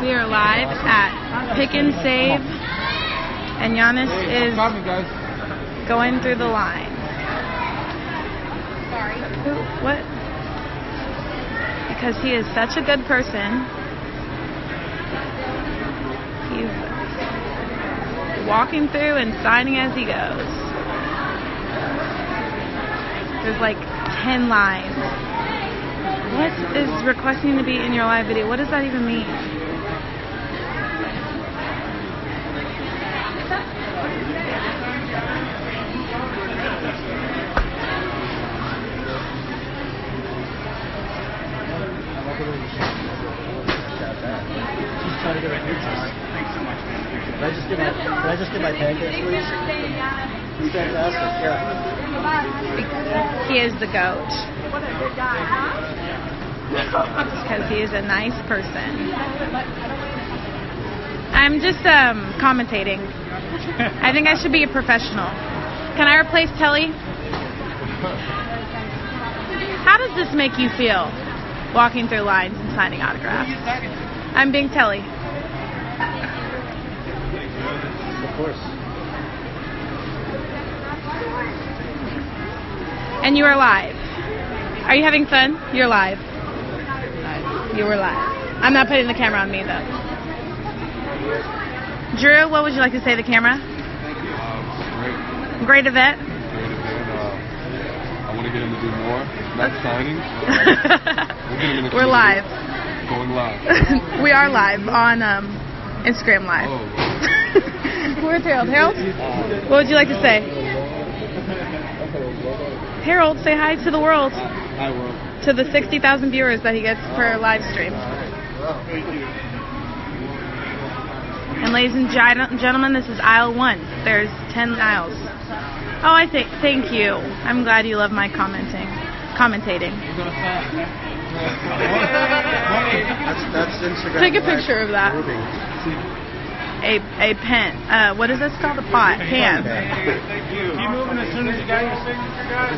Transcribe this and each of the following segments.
We are live at Pick and Save, and Giannis is going through the line. Sorry. What? Because he is such a good person. He's walking through and signing as he goes. There's like 10 lines. What is requesting to be in your live video? What does that even mean? She's trying to get her pictures. Can I just get my pancakes, please? He's fantastic, yeah. He is the goat. What a good guy, huh? Because he is a nice person. I'm just commentating. I think I should be a professional. Can I replace Telly? How does this make you feel, walking through lines and signing autographs? I'm being Telly. Of course. And you are live. Are you having fun? You're live. You were live. I'm not putting the camera on me, though. Drew, what would you like to say to the camera? Great. Great event? Great event. I want to get him to do more. Not signings. We'll get him in the We're live. Going live. We are live on Instagram Live. Oh. Where's Harold? Harold? What would you like to say? Harold, say hi to the world. I will. To the 60,000 viewers that he gets per live stream. Thank you. And ladies and gentlemen, this is aisle 1. There's 10 aisles. Oh, thank you. I'm glad you love my commentating. That's Instagram. Take a picture of that. A pen. What is this called? A pot. Pan. Keep moving as soon as you got your signature, guys.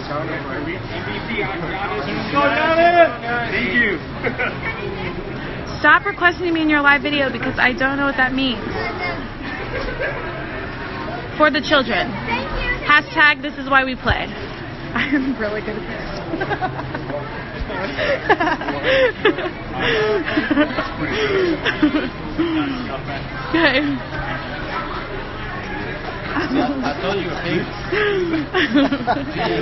Thank you. Stop requesting me in your live video because I don't know what that means. For the children. Hashtag this is why we play. I'm really good at this. Okay. I thought you were pink.